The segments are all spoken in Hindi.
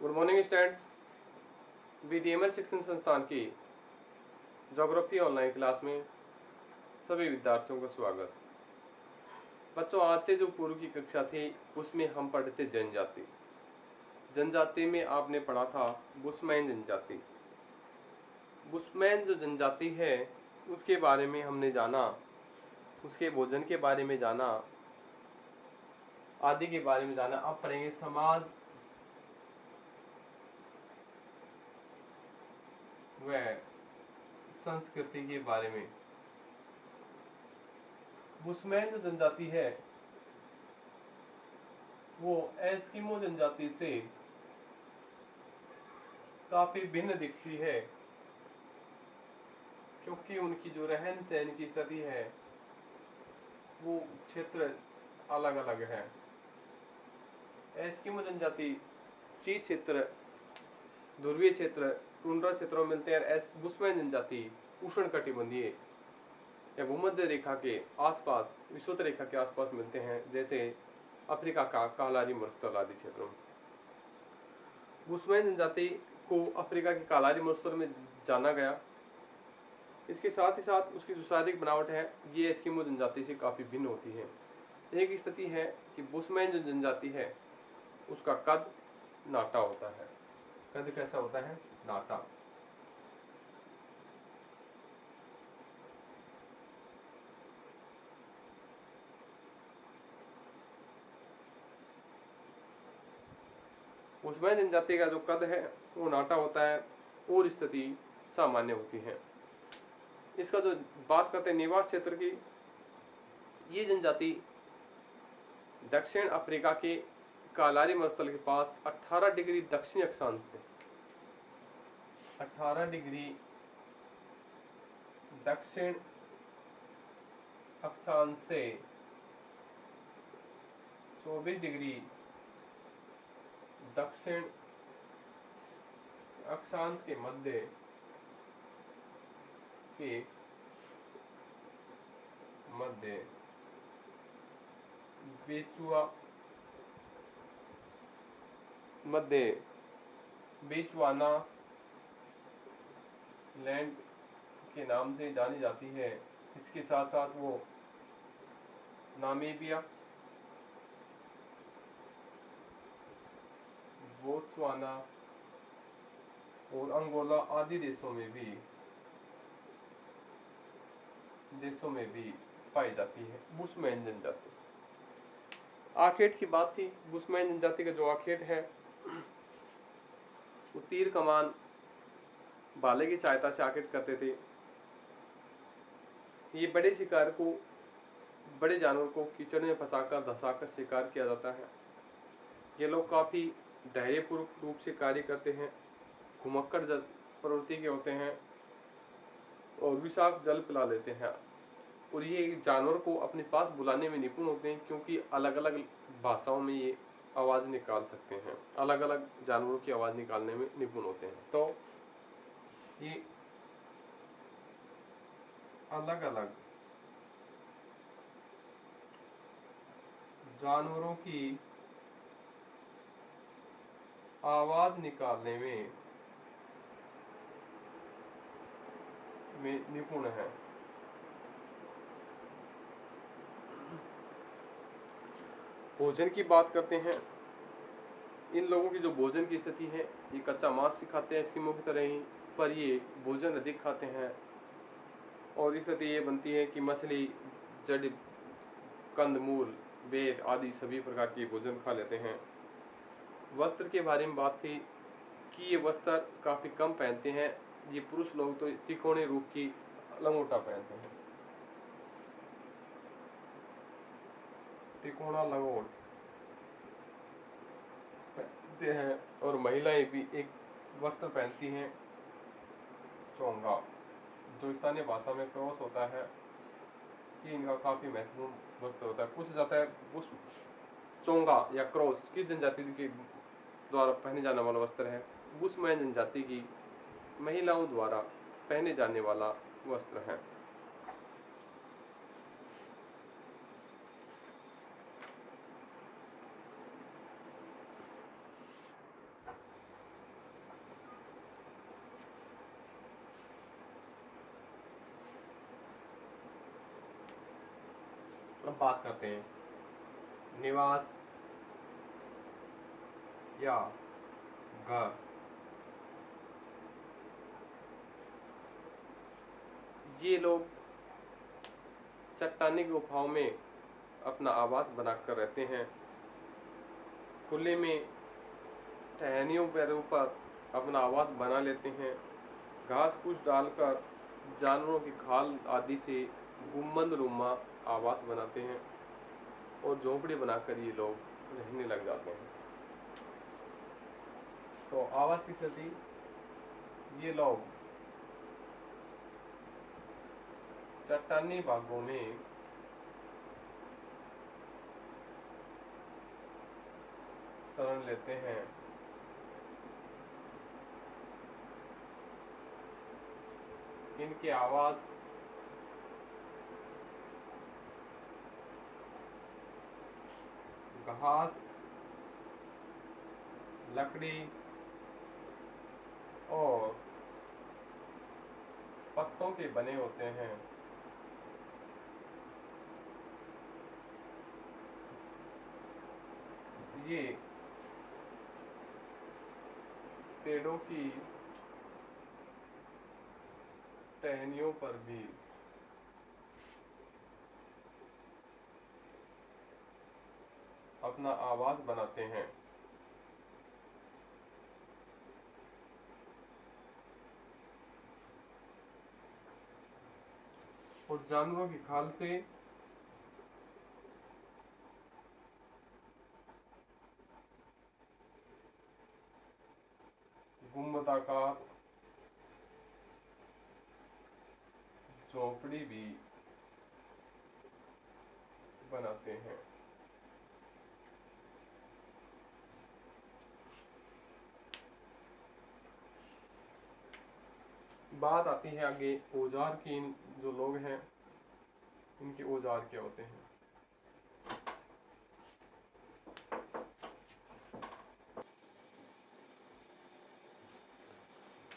Good morning students. बीडीएमएल शिक्षण संस्थान की ज्योग्राफी ऑनलाइन क्लास में सभी विद्यार्थियों का स्वागत। बच्चों, आज से जो पूर्व की कक्षा थी उसमें हम पढ़े थे जनजाति। जनजाति में आपने पढ़ा था बुशमैन जनजाति। बुशमैन जो जनजाति है उसके बारे में हमने जाना, उसके भोजन के बारे में जाना, आदि के बारे में जाना। अब पढ़ेंगे समाज व संस्कृति के बारे में। बुशमैन जो जनजाति है वो एस्किमो जनजाति से काफी भिन्न दिखती है, क्योंकि उनकी जो रहन सहन की स्थिति है वो क्षेत्र अलग अलग है। एस्किमो जनजाति शीत क्षेत्र, ध्रुवीय क्षेत्र, टुंड्रा क्षेत्रों में मिलते हैं। बुशमैन जनजाति उष्णकटिबंधीय या भूमध्य रेखा के आसपास, विषुवत रेखा के आसपास मिलते हैं, जैसे अफ्रीका का कालारी मरुस्थल आदि क्षेत्रों में। बुशमैन जनजाति को अफ्रीका के कालारी मरुस्थल में जाना गया। इसके साथ ही साथ उसकी जो शारीरिक बनावट है ये एस्किमो जनजाति से काफ़ी भिन्न होती है। एक स्थिति है कि बुशमैन जो जनजाति है उसका कद नाटा होता है। कद कैसा होता है? नाटा। बुशमैन जनजाति का जो कद है वो नाटा होता है और स्थिति सामान्य होती है। इसका जो बात करते हैं निवास क्षेत्र की, ये जनजाति दक्षिण अफ्रीका के कालारी मरुस्थल के पास 18 डिग्री दक्षिणी अक्षांश से 18 डिग्री दक्षिण अक्षांश से 24 डिग्री दक्षिण अक्षांश के मध्य बेचुआना लैंड के नाम से जानी जाती है। इसके साथ साथ वो नामीबिया, बोत्सवाना और अंगोला आदि देशों में भी पाई जाती है बुशमैन जनजाति। आखेट की बात थी। बुशमैन जनजाति का जो आखेट है वो तीर कमान भाले की सहायता से आखेट करते थे। ये बड़े शिकार को, बड़े जानवर को कीचड़ में फंसाकर धंसाकर शिकार किया जाता है। ये लोग काफी धैर्यपूर्वक रूप से कार्य करते हैं, घुमक्कड़ प्रवृत्ति के होते हैं और विषाक्त जल पिला लेते हैं। और ये जानवर को अपने पास बुलाने में निपुण होते हैं, क्योंकि अलग अलग भाषाओं में ये आवाज निकाल सकते हैं, अलग अलग जानवरों की आवाज निकालने में निपुण होते हैं। तो ये अलग अलग जानवरों की आवाज निकालने में निपुण है। भोजन की बात करते हैं। इन लोगों की जो भोजन की स्थिति है, ये कच्चा मांस खाते हैं एस्किमो की तरह ही, पर ये भोजन अधिक खाते हैं। और स्थिति ये बनती है कि मछली, जड़, कंदमूल, बेर आदि सभी प्रकार के भोजन खा लेते हैं। वस्त्र के बारे में बात थी कि ये वस्त्र काफी कम पहनते हैं। ये पुरुष लोग तो त्रिकोणीय रूप की लंगोटा पहनते हैं, त्रिकोणा लंगोट पहनते हैं। और महिलाएं भी एक वस्त्र पहनती हैं, चोंगा, जो स्थानीय भाषा में क्रॉस होता है। कि इनका काफी महत्वपूर्ण वस्त्र होता है। पूछा जाता है उस चोंगा या क्रॉस किस जनजाति के द्वारा पहने जाने वाला वस्त्र है? बुशमैन जनजाति की महिलाओं द्वारा पहने जाने वाला वस्त्र है। अब बात करते हैं निवास या घर। ये लोग चट्टानी गुफाओं में अपना आवास बनाकर रहते हैं। खुले में टहनियों पैरों पर अपना आवास बना लेते हैं। घास फूस डालकर जानवरों की खाल आदि से गुंबद नुमा आवास बनाते हैं और झोंपड़ी बनाकर ये लोग रहने लग जाते हैं। तो आवास की स्थिति, ये लोग चट्टानी भागों में शरण लेते हैं। इनके आवास घास, लकड़ी और पत्तों के बने होते हैं। ये पेड़ों की टहनियों पर भी अपना आवास बनाते हैं। और जानवरों की खाल से गुंबदाकार झोंपड़ी भी बनाते हैं। बात आती है आगे औजार की। इन जो लोग हैं इनके औजार क्या होते हैं।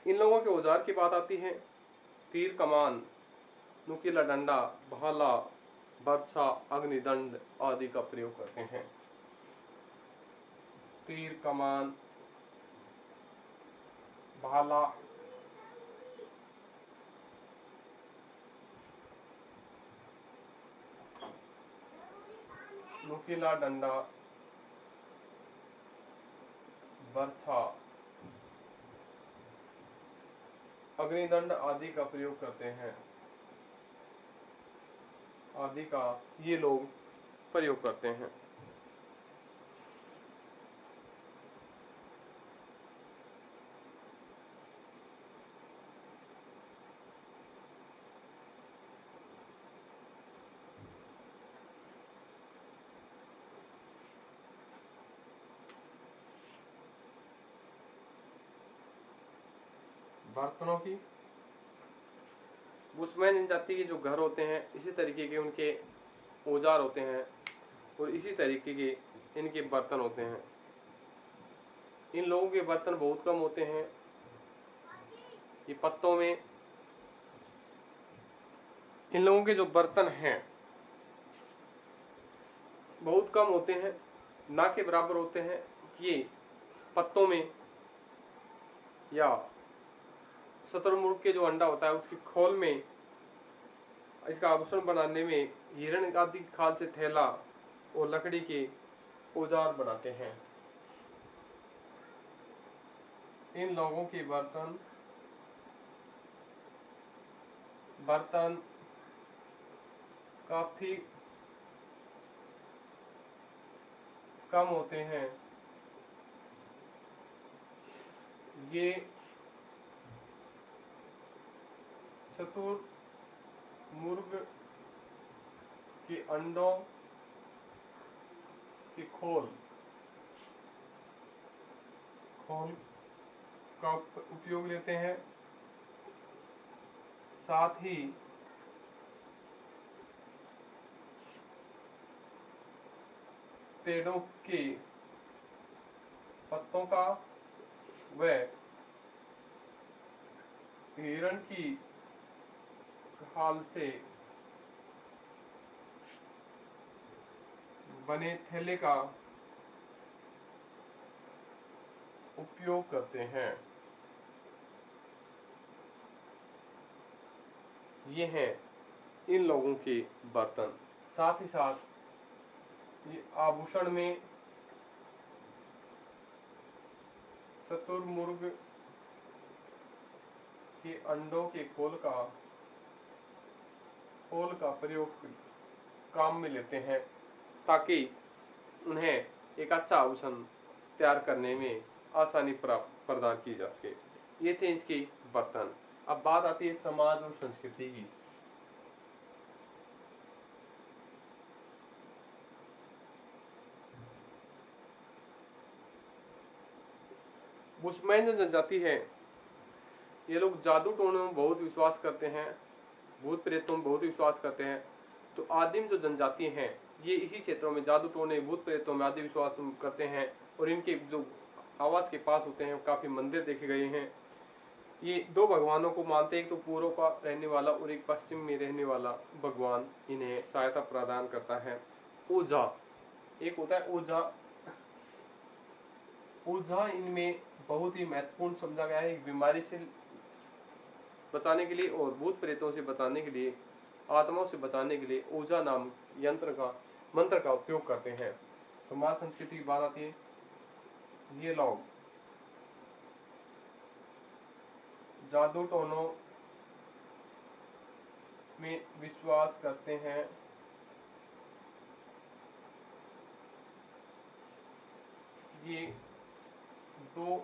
इन लोगों के औजार की बात आती है। तीर कमान, नुकीला डंडा, भाला, बर्छा, अग्निदंड आदि का प्रयोग करते हैं। तीर कमान, भाला, नुकीला डंडा, बर्छा, अग्निदंड आदि का प्रयोग करते हैं। आदि का ये लोग प्रयोग करते हैं। बर्तनों की, बुशमैन जनजाति के जो घर होते हैं इसी तरीके के उनके औजार होते हैं और इसी तरीके के इनके बर्तन होते हैं। इन लोगों के बर्तन बहुत कम होते हैं। ये पत्तों में इन लोगों के जो बर्तन हैं बहुत कम होते हैं, ना के बराबर होते हैं। ये पत्तों में या शतुरमुर्ग के जो अंडा होता है उसकी खोल में इसका आभूषण बनाने में हिरण आदि की खाल से थैला और लकड़ी के औजार बनाते हैं। इन लोगों के बर्तन काफी कम होते हैं। ये शतुरमुर्ग के अंडों की खोल का उपयोग लेते हैं। साथ ही पेड़ों के पत्तों का व हिरण की खाल से बने थैले का उपयोग करते हैं। ये हैं इन लोगों के बर्तन। साथ ही साथ ये आभूषण में शुतुरमुर्ग के अंडों के खोल का प्रयोग काम में लेते हैं, ताकि उन्हें एक अच्छा आभूषण तैयार करने में आसानी प्रदान की जा सके। ये थे इसके बर्तन। अब बात आती है समाज और संस्कृति की। बुशमैन जो जनजाति है, ये लोग जादू टोनों में बहुत विश्वास करते हैं, भूत प्रेतों में बहुत विश्वास करते हैं। तो आदिम जो जनजाति हैं, ये इसी क्षेत्रों में जादू टोने, भूत प्रेतों में आदि विश्वास करते हैं। और इनके जो आवास के पास होते हैं काफी मंदिर देखे गए हैं। ये दो भगवानों को मानते हैं, एक तो पूर्व का रहने वाला और एक पश्चिम में रहने वाला भगवान इन्हें सहायता प्रदान करता है। ओझा एक होता है, ओझा इनमें बहुत ही महत्वपूर्ण समझा गया है। एक बीमारी से बचाने के लिए और भूत प्रेतों से बचाने के लिए, आत्माओं से बचाने के लिए ओझा नाम मंत्र का उपयोग करते हैं। समाज संस्कृति की बात आती है, ये लोग जादू टोनों में विश्वास करते हैं। ये दो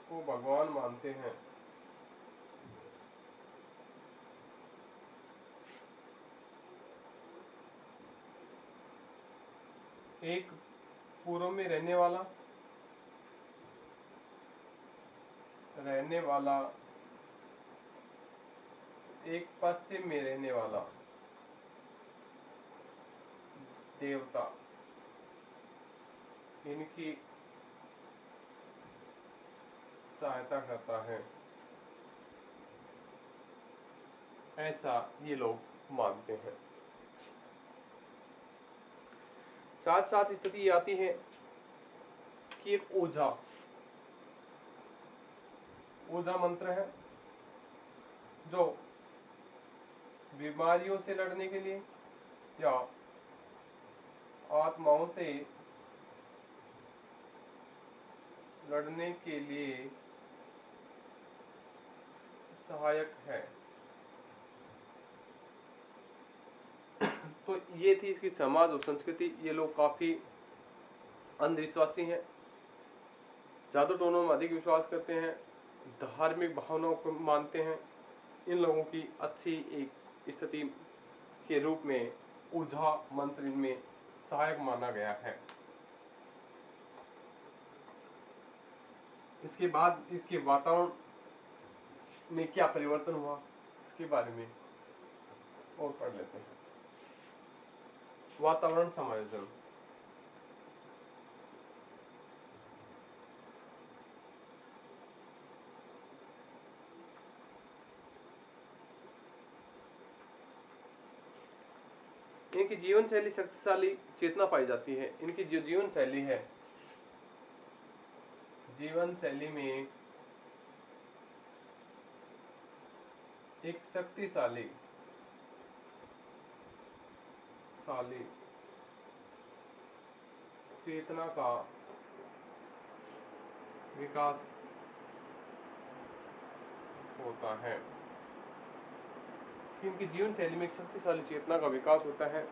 को भगवान मानते हैं। एक पूर्व में रहने वाला एक पश्चिम में रहने वाला देवता इनकी सहायता करता है, ऐसा ये लोग मानते हैं। साथ साथ स्थिति आती है कि एक ओझा मंत्र है जो बीमारियों से लड़ने के लिए या आत्माओं से लड़ने के लिए सहायक है। तो ये थी इसकी समाज और संस्कृति। ये लोग काफी अंधविश्वासी हैं, जादू टोनों में अधिक विश्वास करते हैं, धार्मिक भावनाओं को मानते हैं। इन लोगों की अच्छी एक स्थिति के रूप में ओझा मंत्र इनमें सहायक माना गया है। इसके बाद इसके वातावरण में क्या परिवर्तन हुआ, इसके बारे में और पढ़ लेते हैं। वातावरण समायोजन। इनकी जीवन शैली शक्तिशाली चेतना पाई जाती है। इनकी जो जीवन शैली है, जीवन शैली में एक शक्तिशाली चेतना का विकास होता है। इनकी जीवन शैली में एक शक्तिशाली चेतना का विकास होता है।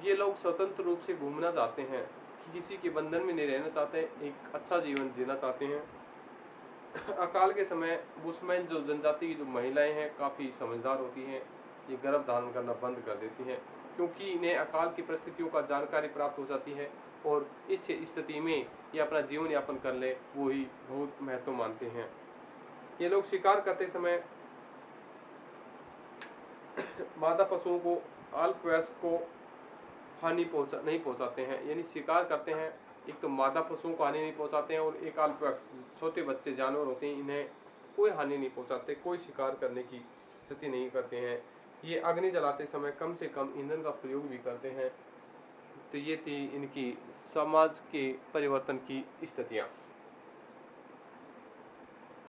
ये लोग स्वतंत्र रूप से घूमना चाहते हैं, कि किसी के बंधन में नहीं रहना चाहते, एक अच्छा जीवन जीना चाहते हैं। अकाल के समय बुशमैन जो जनजाति की जो महिलाएं हैं काफ़ी समझदार होती हैं। ये गर्भ धारण करना बंद कर देती हैं, क्योंकि इन्हें अकाल की परिस्थितियों का जानकारी प्राप्त हो जाती है और इस स्थिति में ये अपना जीवन यापन कर ले, वो ही बहुत महत्व मानते हैं। ये लोग शिकार करते समय मादा पशुओं को, अल्पवयस्क को हानि नहीं पहुंचाते हैं। यानी शिकार करते हैं, एक तो मादा पशुओं को हानि नहीं पहुंचाते हैं और एक अल्पवयस्क छोटे बच्चे जानवर होते हैं, इन्हें कोई हानि नहीं पहुंचाते, कोई शिकार करने की स्थिति नहीं करते हैं। ये अग्नि जलाते समय कम से कम ईंधन का प्रयोग भी करते हैं। तो ये थी इनकी समाज के परिवर्तन की स्थितियाँ।